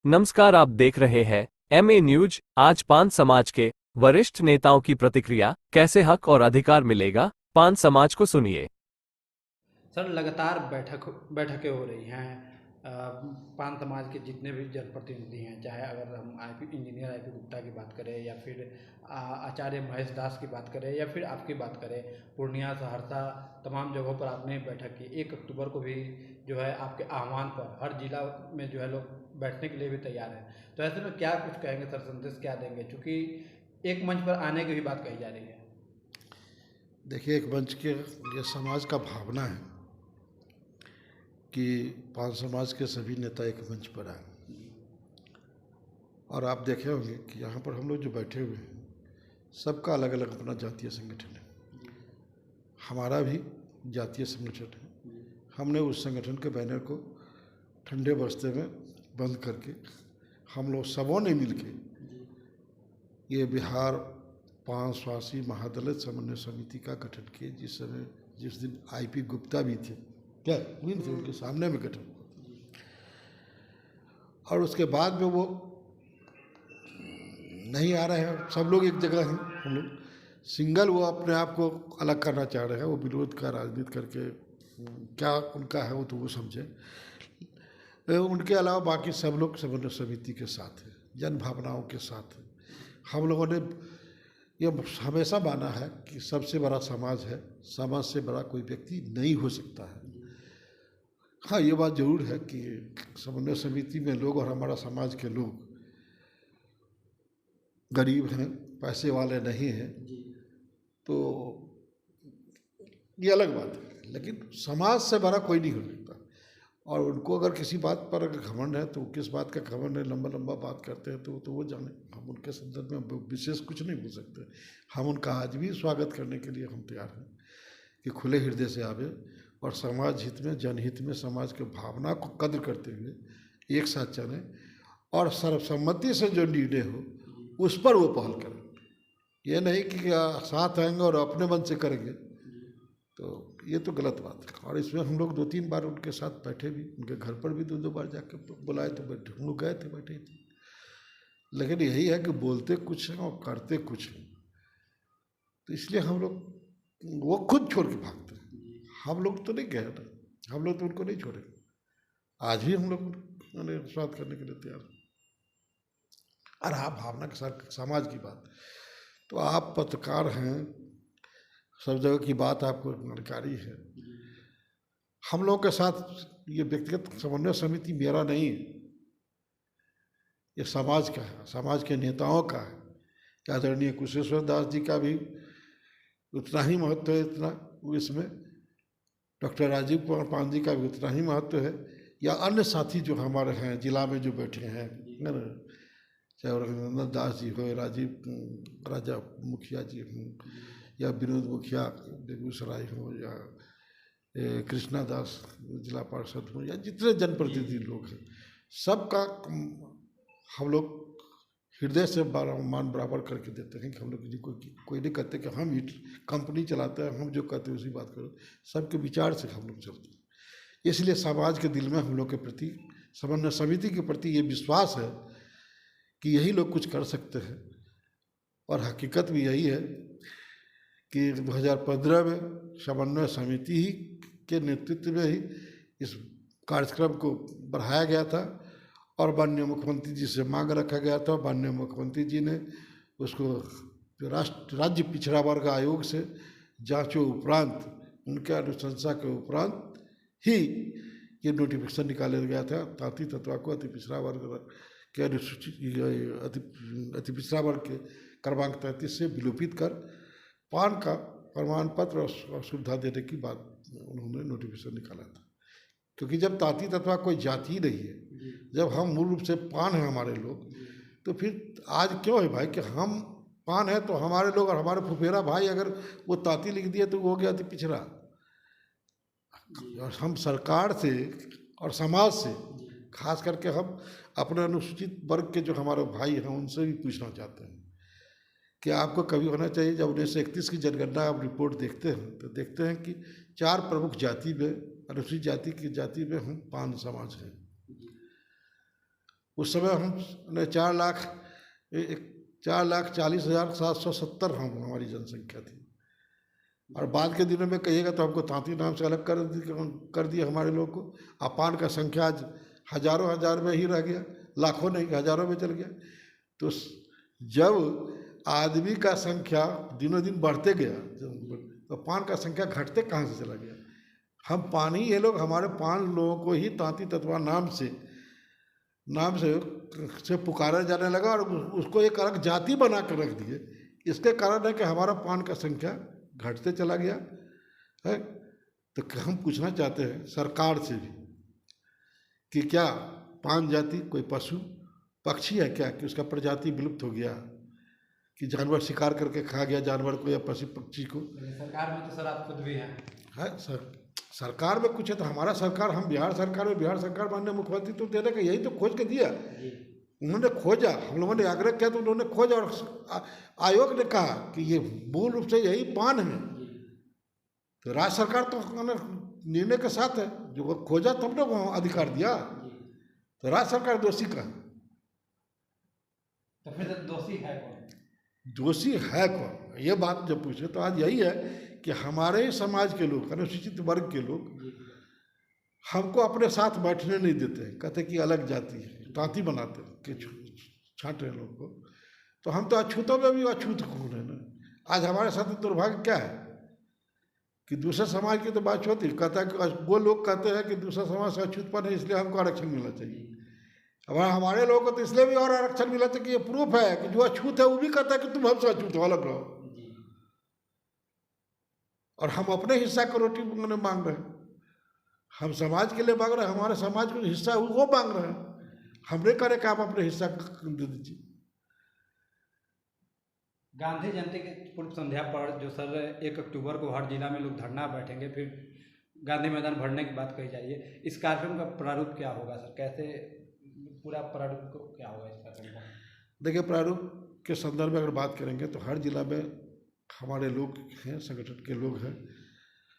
नमस्कार, आप देख रहे हैं एमए न्यूज। आज पान समाज के वरिष्ठ नेताओं की प्रतिक्रिया, कैसे हक और अधिकार मिलेगा, पान समाज को सुनिए। सर लगातार बैठकें हो रही हैं। अ, पान समाज के जितने भी जनप्रतिनिधि हैं, चाहे अगर हम इंजीनियर आई पी गुप्ता की बात करें या फिर आचार्य महेश दास की बात करें या फिर आपकी बात करें, पूर्णिया सहरसा तमाम जगहों पर आपने बैठक की। 1 अक्टूबर को भी जो है आपके आह्वान पर हर जिला में जो है लोग बैठने के लिए भी तैयार हैं। तो ऐसे में क्या कुछ कहेंगे सर, संदेश क्या देंगे, चूँकि एक मंच पर आने की भी बात कही जा रही है। देखिए, एक मंच के ये समाज का भावना है कि पान समाज के सभी नेता एक मंच पर आए। और आप देखे होंगे कि यहाँ पर हम लोग जो बैठे हुए हैं, सबका अलग अलग अपना जातीय संगठन है। हमारा भी जातीय संगठन है। हमने उस संगठन के बैनर को ठंडे बस्ते में बंद करके हम लोग सबों ने मिलके ये बिहार पान स्वासी महादलित समन्वय समिति का गठन किए। जिस दिन आईपी गुप्ता भी थे, क्या हुई थे, उनके सामने में गठन। और उसके बाद में वो नहीं आ रहे हैं, सब लोग एक जगह हैं। हम लोग सिंगल वो अपने आप को अलग करना चाह रहे हैं। वो विरोध का राजनीति करके क्या उनका है वो तो वो समझे। उनके अलावा बाकी सब लोग समन्वय समिति के साथ हैं, जन भावनाओं के साथ हैं। हम लोगों ने ये हमेशा माना है कि सबसे बड़ा समाज है, समाज से बड़ा कोई व्यक्ति नहीं हो सकता है। हाँ, ये बात जरूर है कि समन्वय समिति में लोग और हमारा समाज के लोग गरीब हैं, पैसे वाले नहीं हैं, तो ये अलग बात है। लेकिन समाज से बड़ा कोई नहीं हो सकता। और उनको अगर किसी बात पर अगर घमंड है तो किस बात का घमंड है, लंबा लंबा बात करते हैं तो वो जाने। हम उनके संदर्भ में विशेष कुछ नहीं बोल सकते। हम उनका आज भी स्वागत करने के लिए हम तैयार हैं कि खुले हृदय से आवे और समाज हित में, जनहित में, समाज के भावना को कद्र करते हुए एक साथ चलें और सर्वसम्मति से जो निर्णय हो उस पर वो पहल करें। ये नहीं कि साथ आएंगे और अपने मन से करेंगे, तो ये तो गलत बात है। और इसमें हम लोग 2-3 बार उनके साथ बैठे भी, उनके घर पर भी 2-2 बार जाकर बुलाए तो बैठे, हम लोग गए थे, बैठे थे। लेकिन यही है कि बोलते कुछ हैं और करते कुछ हैं। तो इसलिए हम लोग वो खुद छोड़ के भागते हैं। हम लोग तो नहीं गए ना, हम लोग तो उनको नहीं छोड़े। आज भी हम लोग उन्हें स्वागत करने के लिए तैयार हैं। और हाँ, भावना के साथ समाज की बात, तो आप पत्रकार हैं, सब जगह की बात आपको जानकारी है। हम लोगों के साथ ये व्यक्तिगत समन्वय समिति मेरा नहीं है, ये समाज का है, समाज के नेताओं का है। आदरणीय कुशेश्वर दास जी का भी उतना ही महत्व है, इतना इसमें डॉक्टर राजीव कुमार पान जी का भी उतना ही महत्व है, या अन्य साथी जो हमारे हैं जिला में जो बैठे हैं, चाहे रघुनंदन दास जी हो, राजीव राजा मुखिया जी हों, या विनोद मुखिया बेगूसराय हो, या कृष्णा दास जिला पार्षद हो, या जितने जनप्रतिनिधि लोग हैं, सबका हम लोग हृदय से मान बराबर करके देते हैं कि हम लोग कोई नहीं कहते कि हम कंपनी चलाते हैं, हम जो कहते हैं उसी बात करो। सबके विचार से हम लोग चलते हैं। इसलिए समाज के दिल में हम लोग के प्रति, समन्वय समिति के प्रति ये विश्वास है कि यही लोग कुछ कर सकते हैं। और हकीकत भी यही है कि 2015 में समन्वय समिति ही के नेतृत्व में ही इस कार्यक्रम को बढ़ाया गया था और माननीय मुख्यमंत्री जी से मांग रखा गया था। माननीय मुख्यमंत्री जी ने उसको राज्य पिछड़ा वर्ग आयोग से जांचों उपरांत, उनके अनुशंसा के उपरांत ही ये नोटिफिकेशन निकाला गया था। तांती तत्वा को अति पिछड़ा वर्ग के अति पिछड़ा वर्ग के क्रमांक 33 से विलोपित कर पान का प्रमाण पत्र और सुविधा देने की बात उन्होंने नोटिफिकेशन निकाला था। क्योंकि जब तांती तत्वा कोई जाति ही नहीं है, जब हम मूल रूप से पान हैं हमारे लोग, तो फिर आज क्यों है भाई कि हम पान है तो हमारे लोग और हमारे फुफेरा भाई अगर वो तांती लिख दिए तो वो हो गया अति पिछड़ा। और हम सरकार से और समाज से, खास करके हम अपने अनुसूचित वर्ग के जो हमारे भाई हैं उनसे भी पूछना चाहते हैं कि आपको कभी होना चाहिए, जब 1931 की जनगणना आप रिपोर्ट देखते हैं तो देखते हैं कि 4 प्रमुख जाति में, अनुसूचित जाति की जाति में हम पान समाज हैं। उस समय हमने 4,40,770 हम हमारी जनसंख्या थी। और बाद के दिनों में कहिएगा तो हमको तांती नाम से अलग कर दिया हमारे लोग को। अपान का संख्या आज हजारों हजार में ही रह गया, लाखों नहीं हजारों में चल गया। तो जब आदमी का संख्या दिनों दिन बढ़ते गया तो पान का संख्या घटते कहाँ से चला गया। हम पानी, ये लोग हमारे 5 लोगों को ही तांती तत्वा नाम से पुकारा जाने लगा और उसको एक अलग जाति बना कर रख दिए। इसके कारण है कि हमारा पान का संख्या घटते चला गया है। तो हम पूछना चाहते हैं सरकार से भी कि क्या पान जाति कोई पशु पक्षी है क्या, कि उसका प्रजाति विलुप्त हो गया, कि जानवर शिकार करके खा गया जानवर को या पशु पक्षी को। सरकार में तो सर आप खुद भी हैं। है सरकार में कुछ है तो हमारा सरकार, हम बिहार सरकार माननीय मुख्यमंत्री तो देने का यही तो खोज के दिया। उन्होंने खोजा, हम लोगों ने आग्रह किया तो उन्होंने खोजा और आयोग ने कहा कि ये मूल रूप से यही पान है। तो राज्य सरकार तो निर्णय के साथ है, जो वो खोजा तब ने वो अधिकार दिया। तो राज्य सरकार दोषी का, तो फिर दोषी है कौन? दोषी है कौन, ये बात जब पूछे तो आज यही है कि हमारे समाज के लोग, अनुसूचित वर्ग के लोग हमको अपने साथ बैठने नहीं देते हैं। कहते कि अलग जाति है, तांती बनाते कि छांटे लोग को। तो हम तो अछूतों में भी अछूत कौन है ना। आज हमारे साथ दुर्भाग्य क्या है कि दूसरे समाज की तो बात होती, कहता है कि वो लोग कहते हैं कि दूसरा समाज से अछूतपन है इसलिए हमको आरक्षण मिलना चाहिए। अब हमारे लोगों को तो इसलिए भी और आरक्षण मिला था कि ये प्रूफ है कि जो अछूत है वो भी कहता है कि तुम हमसे अछूत हो, अलग रहो। और हम अपने हिस्सा का रोटी मांग रहे हैं, हम समाज के लिए मांग रहे हैं, हमारे समाज को हिस्सा वो मांग रहे हैं। हमने करे कि आप अपने हिस्सा दे दीजिए। गांधी जयंती की पूर्व संध्या पर जो सर 1 अक्टूबर को हर जिला में लोग धरना बैठेंगे, फिर गांधी मैदान भरने की बात कही जाइए। इस कार्यक्रम का प्रारूप क्या होगा सर, कैसे पूरा प्रारूप क्या होगा इस कार्यक्रम का? देखिए, प्रारूप के संदर्भ में अगर बात करेंगे तो हर जिला में हमारे लोग हैं, संगठन के लोग हैं,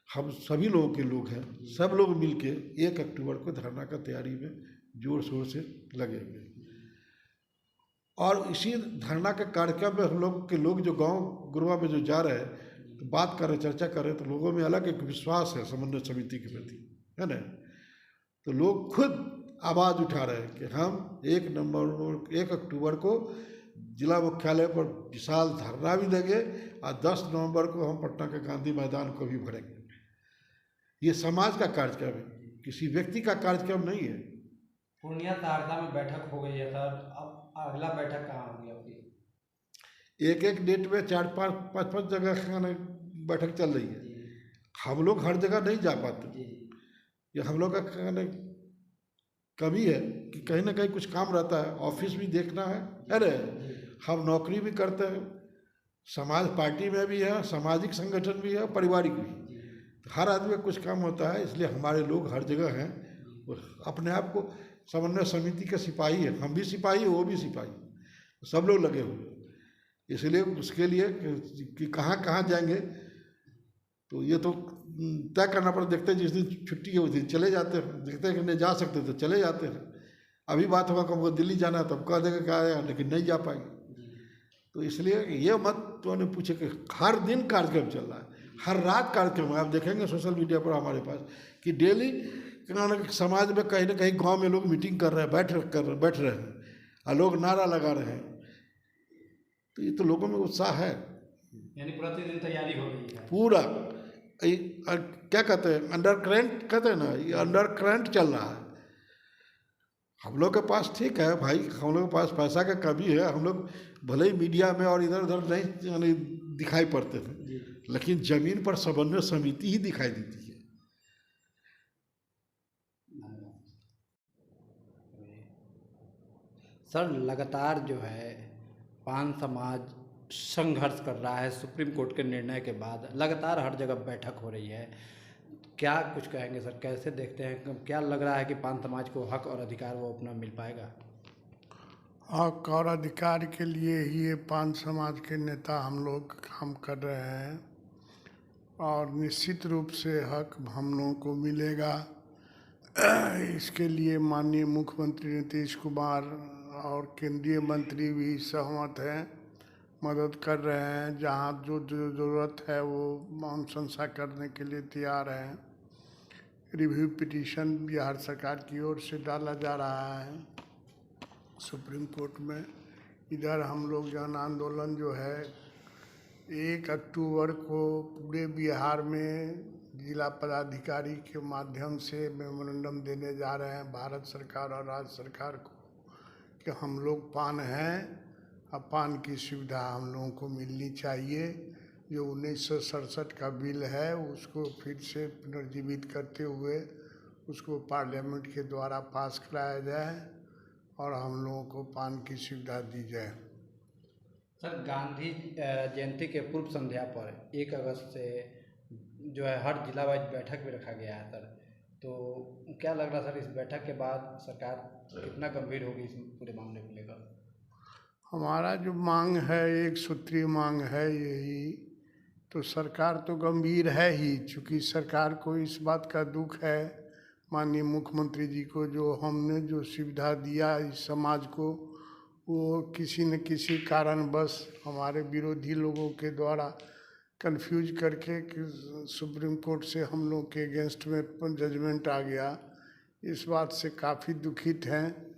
हम सभी लोगों के लोग हैं, सब लोग मिलके 1 अक्टूबर को धरना का तैयारी में जोर शोर से लगेंगे। और इसी धरना के कार्यक्रम में हम लोग के लोग जो गांव गुरुआ में जो जा रहे हैं तो बात कर रहे, चर्चा कर रहे, तो लोगों में अलग एक विश्वास है समन्वय समिति के प्रति, है ना। तो लोग खुद आवाज़ उठा रहे हैं कि हम 1 अक्टूबर को जिला मुख्यालय पर विशाल धरना भी देंगे और 10 नवंबर को हम पटना के गांधी मैदान को भी भरेंगे। ये समाज का कार्यक्रम है, किसी व्यक्ति का कार्यक्रम नहीं है। पूर्णिया सहरसा में बैठक हो गई है सर, अब अगला बैठक कहाँ होगी आपकी? एक डेट में 4-5 जगह बैठक चल रही है। हम लोग हर जगह नहीं जा पाते, ये हम लोग का कमी है कि कहीं ना कहीं कुछ काम रहता है, ऑफिस भी देखना है, अरे हम नौकरी भी करते हैं, समाज पार्टी में भी है, सामाजिक संगठन भी है, पारिवारिक भी, तो हर आदमी का कुछ काम होता है। इसलिए हमारे लोग हर जगह हैं, अपने आप को समन्वय समिति के सिपाही है, हम भी सिपाही, वो भी सिपाही, सब लोग लगे हुए। इसलिए उसके लिए कि कहाँ कहाँ जाएंगे तो ये तो तय करना पड़ता। देखते हैं जिस दिन छुट्टी है उस दिन चले जाते हैं, देखते हैं कि नहीं जा सकते तो चले जाते हैं। अभी बात होगा कि हमको दिल्ली जाना है तब कह देंगे क्या आया, लेकिन नहीं जा पाएंगे। तो इसलिए ये मत तो ने पूछे कि हर दिन कार्यक्रम चल रहा है, हर रात कार्यक्रम है। आप देखेंगे सोशल मीडिया पर हमारे पास कि डेली समाज में कहीं ना कहीं गांव में लोग मीटिंग कर रहे हैं, बैठ रहे हैं और लोग नारा लगा रहे हैं। तो ये तो लोगों में उत्साह है, यानी प्रतिदिन तैयारी हो रही है पूरा। क्या कहते हैं, अंडर करंट कहते हैं ना, ये अंडर करंट चल रहा है। हम लोग के पास ठीक है भाई, हम लोग के पास पैसा का कमी है, हम लोग भले ही मीडिया में और इधर उधर नहीं यानी दिखाई पड़ते थे, लेकिन जमीन पर समन्वय समिति ही दिखाई देती है। सर लगातार जो है पान समाज संघर्ष कर रहा है, सुप्रीम कोर्ट के निर्णय के बाद लगातार हर जगह बैठक हो रही है, क्या कुछ कहेंगे सर, कैसे देखते हैं, क्या लग रहा है कि पान समाज को हक और अधिकार वो अपना मिल पाएगा? हक और अधिकार के लिए ही ये पान समाज के नेता हम कर रहे हैं और निश्चित रूप से हक हम लोगों को मिलेगा। इसके लिए माननीय मुख्यमंत्री नीतीश कुमार और केंद्रीय मंत्री भी सहमत हैं, मदद कर रहे हैं। जहाँ जो जो ज़रूरत है वो अनुशंसा करने के लिए तैयार हैं। रिव्यू पिटीशन बिहार सरकार की ओर से डाला जा रहा है सुप्रीम कोर्ट में। इधर हम लोग जन आंदोलन जो है 1 अक्टूबर को पूरे बिहार में जिला पदाधिकारी के माध्यम से मेमोरेंडम देने जा रहे हैं भारत सरकार और राज्य सरकार को कि हम लोग पान हैं, अब पान की सुविधा हम लोगों को मिलनी चाहिए। जो 1967 का बिल है उसको फिर से पुनर्जीवित करते हुए उसको पार्लियामेंट के द्वारा पास कराया जाए और हम लोगों को पान की सुविधा दी जाए। सर, गांधी जयंती के पूर्व संध्या पर 1 अगस्त से जो है हर जिला वाइज बैठक भी रखा गया है सर, तो क्या लग रहा है सर इस बैठक के बाद सरकार कितना गंभीर होगी इस पूरे मामले को लेकर? हमारा जो मांग है, एक सूत्रीय मांग है यही, तो सरकार तो गंभीर है ही, चूँकि सरकार को इस बात का दुख है माननीय मुख्यमंत्री जी को, जो हमने जो सुविधा दिया इस समाज को वो किसी न किसी कारणवश हमारे विरोधी लोगों के द्वारा कंफ्यूज करके सुप्रीम कोर्ट से हम लोग के अगेंस्ट में जजमेंट आ गया। इस बात से काफ़ी दुखित हैं,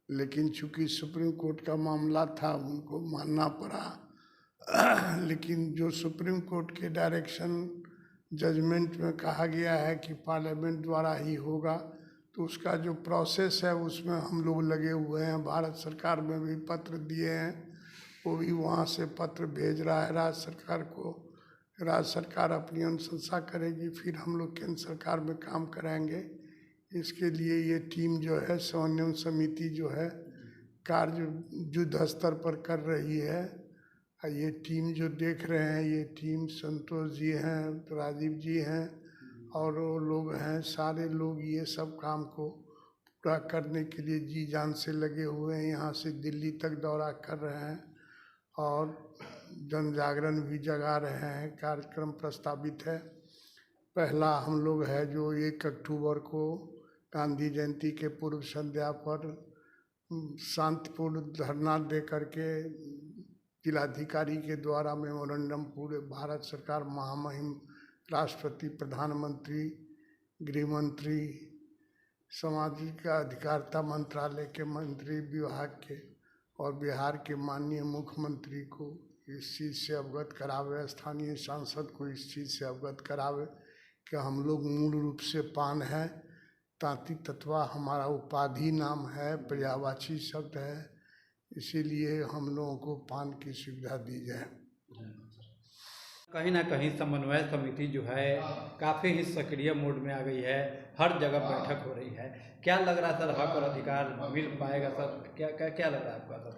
लेकिन चूँकि सुप्रीम कोर्ट का मामला था उनको मानना पड़ा। लेकिन जो सुप्रीम कोर्ट के डायरेक्शन जजमेंट में कहा गया है कि पार्लियामेंट द्वारा ही होगा, तो उसका जो प्रोसेस है उसमें हम लोग लगे हुए हैं। भारत सरकार में भी पत्र दिए हैं, वो भी वहाँ से पत्र भेज रहा है राज्य सरकार को। राज्य सरकार अपनी अनुशंसा करेगी, फिर हम लोग केंद्र सरकार में काम कराएंगे। इसके लिए ये टीम जो है समन्वय समिति जो है कार्य युद्ध स्तर पर कर रही है। ये टीम जो देख रहे हैं, ये टीम संतोष जी हैं, राजीव जी हैं और वो लोग हैं, सारे लोग ये सब काम को पूरा करने के लिए जी जान से लगे हुए हैं। यहाँ से दिल्ली तक दौरा कर रहे हैं और जन जागरण भी जगा रहे हैं। कार्यक्रम प्रस्तावित है। पहला हम लोग है जो 1 अक्टूबर को गांधी जयंती के पूर्व संध्या पर शांतिपूर्ण धरना दे करके जिलाधिकारी के द्वारा मेमोरेंडम पूरे भारत सरकार, महामहिम राष्ट्रपति, प्रधानमंत्री, गृह मंत्री, सामाजिक अधिकारिता मंत्रालय के मंत्री विभाग के और बिहार के माननीय मुख्यमंत्री को इस चीज़ से अवगत करावे, स्थानीय सांसद को इस चीज़ से अवगत करावे कि हम लोग मूल रूप से पान है। तांती तत्वा हमारा उपाधि नाम है, पर्यायवाची शब्द है, इसीलिए हम लोगों को पान की सुविधा दी जाए। कहीं ना कहीं समन्वय समिति जो है काफ़ी ही सक्रिय मोड में आ गई है, हर जगह बैठक हो रही है। क्या लग रहा है सर, हक और अधिकार मिल पाएगा सर? क्या लग रहा है आपका सर?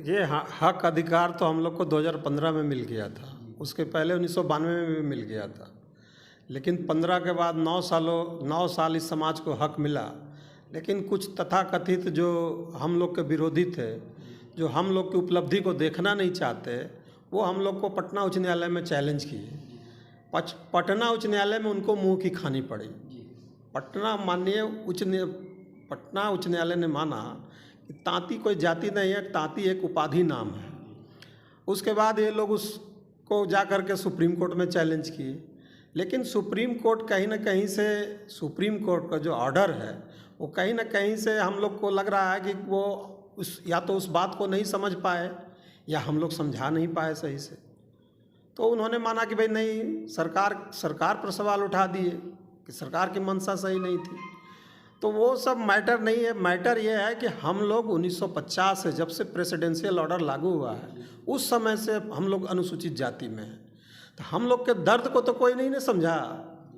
ये हक अधिकार तो हम लोग को 2015 में मिल गया था, उसके पहले 1992 में भी मिल गया था, लेकिन 15 के बाद 9 साल इस समाज को हक मिला। लेकिन कुछ तथाकथित जो हम लोग के विरोधी थे, जो हम लोग की उपलब्धि को देखना नहीं चाहते, वो हम लोग को पटना उच्च न्यायालय में चैलेंज किए। पटना उच्च न्यायालय में उनको मुंह की खानी पड़ी। पटना उच्च न्यायालय ने माना कि तांती कोई जाति नहीं है, तांती एक उपाधि नाम है। उसके बाद ये लोग उसको जा कर के सुप्रीम कोर्ट में चैलेंज किए, लेकिन सुप्रीम कोर्ट कहीं ना कहीं से, सुप्रीम कोर्ट का जो ऑर्डर है वो कहीं ना कहीं से हम लोग को लग रहा है कि वो या तो उस बात को नहीं समझ पाए या हम लोग समझा नहीं पाए सही से। तो उन्होंने माना कि भाई नहीं, सरकार पर सवाल उठा दिए कि सरकार की मंशा सही नहीं थी। तो वो सब मैटर नहीं है। मैटर ये है कि हम लोग 1950 से, जब से प्रेसिडेंशियल ऑर्डर लागू हुआ है, उस समय से हम लोग अनुसूचित जाति में हैं। तो हम लोग के दर्द को तो कोई नहीं समझा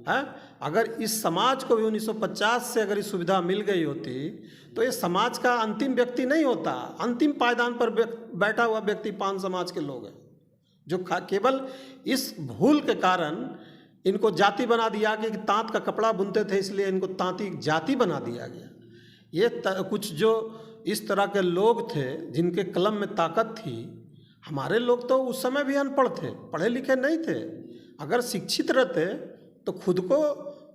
है। अगर इस समाज को भी 1950 से अगर ये सुविधा मिल गई होती तो ये समाज का अंतिम व्यक्ति नहीं होता। अंतिम पायदान पर बैठा हुआ व्यक्ति पान समाज के लोग हैं, जो केवल इस भूल के कारण इनको जाति बना दिया कि तांत का कपड़ा बुनते थे, इसलिए इनको तांती जाति बना दिया गया। ये कुछ जो इस तरह के लोग थे जिनके कलम में ताकत थी। हमारे लोग तो उस समय भी अनपढ़ थे, पढ़े लिखे नहीं थे। अगर शिक्षित रहते तो खुद को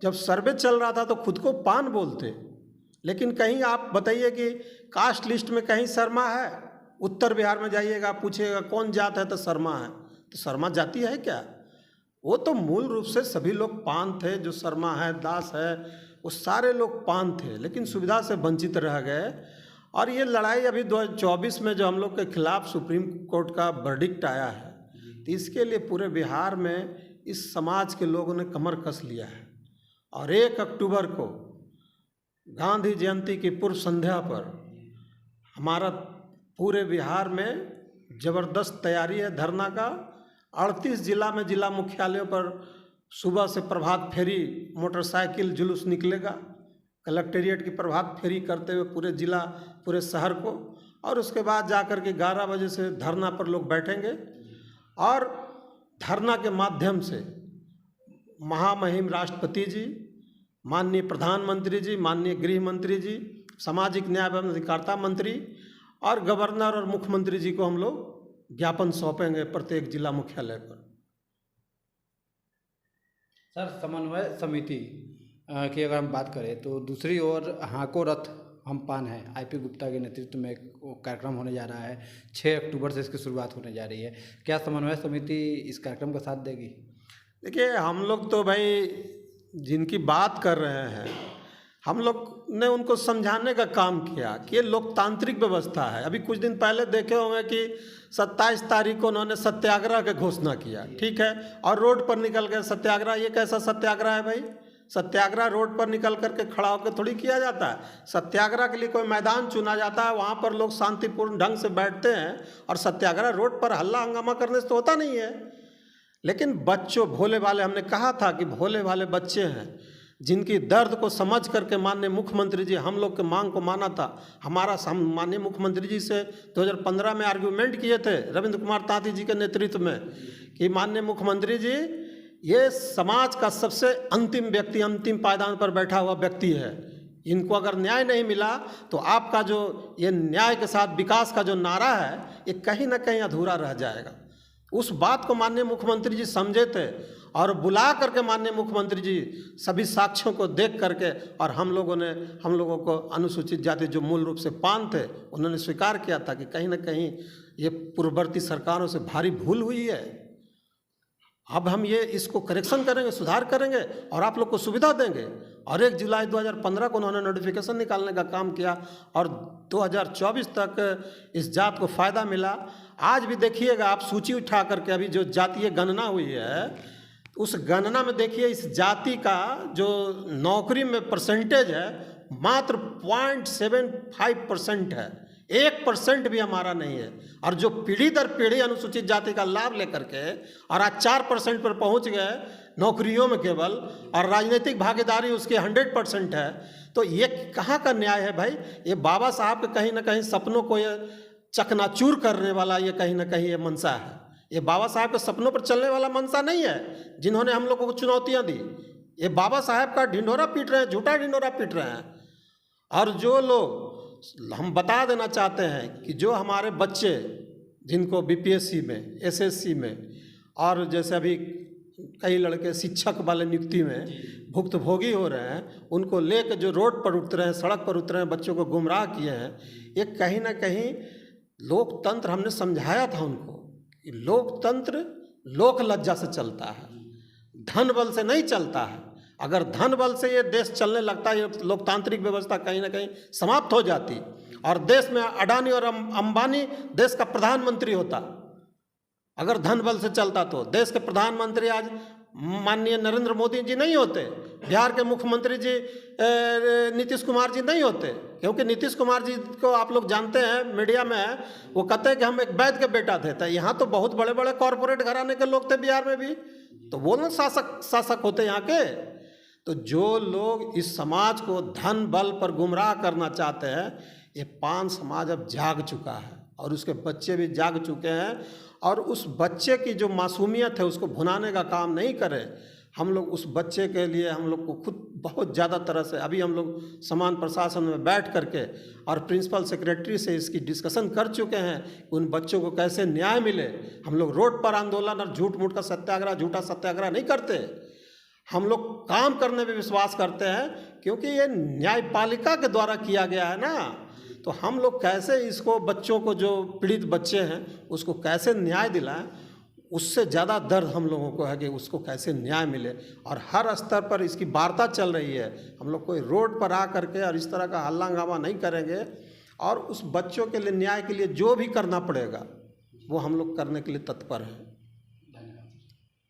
जब सर्वे चल रहा था तो खुद को पान बोलते, लेकिन कहीं आप बताइए कि कास्ट लिस्ट में कहीं शर्मा है? उत्तर बिहार में जाइएगा, पूछिएगा कौन जात है तो शर्मा है, तो शर्मा जाति है क्या? वो तो मूल रूप से सभी लोग पान थे, जो शर्मा है, दास है, वो सारे लोग पान थे, लेकिन सुविधा से वंचित रह गए। और ये लड़ाई अभी 2024 में जो हम लोग के खिलाफ सुप्रीम कोर्ट का वर्डिक्ट आया है, तो इसके लिए पूरे बिहार में इस समाज के लोगों ने कमर कस लिया है। और 1 अक्टूबर को गांधी जयंती की पूर्व संध्या पर हमारा पूरे बिहार में ज़बरदस्त तैयारी है धरना का। 38 जिला में जिला मुख्यालयों पर सुबह से प्रभात फेरी मोटरसाइकिल जुलूस निकलेगा, कलेक्टेरिएट की प्रभात फेरी करते हुए पूरे जिला, पूरे शहर को, और उसके बाद जाकर के 11 बजे से धरना पर लोग बैठेंगे। और धरना के माध्यम से महामहिम राष्ट्रपति जी, माननीय प्रधानमंत्री जी, माननीय गृह मंत्री जी, सामाजिक न्याय एवं अधिकारिता मंत्री और गवर्नर और मुख्यमंत्री जी को हम लोग ज्ञापन सौंपेंगे प्रत्येक जिला मुख्यालय पर। सर, समन्वय समिति की अगर हम बात करें तो दूसरी ओर हाको रथ हम पान है, आईपी गुप्ता के नेतृत्व में एक कार्यक्रम होने जा रहा है। 6 अक्टूबर से इसकी शुरुआत होने जा रही है। क्या समन्वय समिति इस कार्यक्रम का साथ देगी? देखिए, हम लोग तो भाई जिनकी बात कर रहे हैं, हम लोग ने उनको समझाने का काम किया कि ये लोकतांत्रिक व्यवस्था है। अभी कुछ दिन पहले देखे होंगे कि 27 तारीख को उन्होंने सत्याग्रह की घोषणा किया, ठीक है, और रोड पर निकल गए सत्याग्रह। ये कैसा सत्याग्रह है भाई? सत्याग्रह रोड पर निकल करके खड़ा होकर थोड़ी किया जाता है। सत्याग्रह के लिए कोई मैदान चुना जाता है, वहाँ पर लोग शांतिपूर्ण ढंग से बैठते हैं, और सत्याग्रह रोड पर हल्ला हंगामा करने से तो होता नहीं है। लेकिन बच्चों भोले भाले, हमने कहा था कि भोले भाले बच्चे हैं, जिनकी दर्द को समझ करके माननीय मुख्यमंत्री जी हम लोग के मांग को माना था। हमारा माननीय मुख्यमंत्री जी से 2015 में आर्ग्यूमेंट किए थे रविंद्र कुमार तांती जी के नेतृत्व में कि माननीय मुख्यमंत्री जी, ये समाज का सबसे अंतिम व्यक्ति, अंतिम पायदान पर बैठा हुआ व्यक्ति है, इनको अगर न्याय नहीं मिला तो आपका जो ये न्याय के साथ विकास का जो नारा है, ये कहीं ना कहीं अधूरा रह जाएगा। उस बात को माननीय मुख्यमंत्री जी समझे थे, और बुला करके माननीय मुख्यमंत्री जी सभी साक्ष्यों को देख करके, और हम लोगों को अनुसूचित जाति जो मूल रूप से पान थे, उन्होंने स्वीकार किया था कि कहीं ना कहीं ये पूर्ववर्ती सरकारों से भारी भूल हुई है। अब हम ये इसको करेक्शन करेंगे, सुधार करेंगे और आप लोग को सुविधा देंगे। और 1 जुलाई 2015 को उन्होंने नोटिफिकेशन निकालने का काम किया, और 2024 तक इस जात को फ़ायदा मिला। आज भी देखिएगा आप सूची उठा करके, अभी जो जातीय गणना हुई है, उस गणना में देखिए इस जाति का जो नौकरी में परसेंटेज है मात्र 0.75% है, 1% भी हमारा नहीं है। और जो पीढ़ी दर पीढ़ी अनुसूचित जाति का लाभ लेकर के और आज 4% पर पहुंच गए नौकरियों में केवल, और राजनीतिक भागीदारी उसकी 100% है, तो ये कहाँ का न्याय है भाई? ये बाबा साहब के कहीं ना कहीं सपनों को ये चकनाचूर करने वाला ये कहीं ना कहीं ये मंशा है। ये बाबा साहब के सपनों पर चलने वाला मंशा नहीं है जिन्होंने हम लोगों को चुनौतियाँ दी। ये बाबा साहब का ढिंढोरा पीट रहे हैं, झूठा ढिंढोरा पीट रहे हैं। और जो लोग, हम बता देना चाहते हैं कि जो हमारे बच्चे जिनको बीपीएससी में, एसएससी में, और जैसे अभी कई लड़के शिक्षक वाले नियुक्ति में भुक्तभोगी हो रहे हैं, उनको लेकर जो रोड पर उतरे हैं, सड़क पर उतरे हैं, बच्चों को गुमराह किए हैं, ये कहीं ना कहीं लोकतंत्र, हमने समझाया था उनको कि लोकतंत्र लोक लज्जा से चलता है, धन बल से नहीं चलता है। अगर धन बल से ये देश चलने लगता है, ये लोकतांत्रिक व्यवस्था कहीं ना कहीं समाप्त हो जाती, और देश में अडानी और अंबानी देश का प्रधानमंत्री होता। अगर धन बल से चलता तो देश के प्रधानमंत्री आज माननीय नरेंद्र मोदी जी नहीं होते, बिहार के मुख्यमंत्री जी नीतीश कुमार जी नहीं होते, क्योंकि नीतीश कुमार जी को आप लोग जानते हैं, मीडिया में है, वो कहते हैं कि हम एक वैद्य के बेटा थे। तो यहाँ तो बहुत बड़े बड़े कॉरपोरेट घराने के लोग थे बिहार में भी, तो वो ना शासक होते यहाँ के। तो जो लोग इस समाज को धन बल पर गुमराह करना चाहते हैं, ये पान समाज अब जाग चुका है, और उसके बच्चे भी जाग चुके हैं। और उस बच्चे की जो मासूमियत है उसको भुनाने का काम नहीं करें। हम लोग उस बच्चे के लिए हम लोग को खुद बहुत ज़्यादा तरह से, अभी हम लोग समान प्रशासन में बैठ करके और प्रिंसिपल सेक्रेटरी से इसकी डिस्कशन कर चुके हैं, उन बच्चों को कैसे न्याय मिले। हम लोग रोड पर आंदोलन और झूठ मूठ का सत्याग्रह, झूठा सत्याग्रह नहीं करते। हम लोग काम करने में विश्वास करते हैं, क्योंकि ये न्यायपालिका के द्वारा किया गया है ना। तो हम लोग कैसे इसको, बच्चों को, जो पीड़ित बच्चे हैं उसको कैसे न्याय दिलाएं, उससे ज़्यादा दर्द हम लोगों को है कि उसको कैसे न्याय मिले। और हर स्तर पर इसकी वार्ता चल रही है। हम लोग कोई रोड पर आ करके और इस तरह का हल्ला हंगामा नहीं करेंगे, और उस बच्चों के लिए न्याय के लिए जो भी करना पड़ेगा वो हम लोग करने के लिए तत्पर हैं।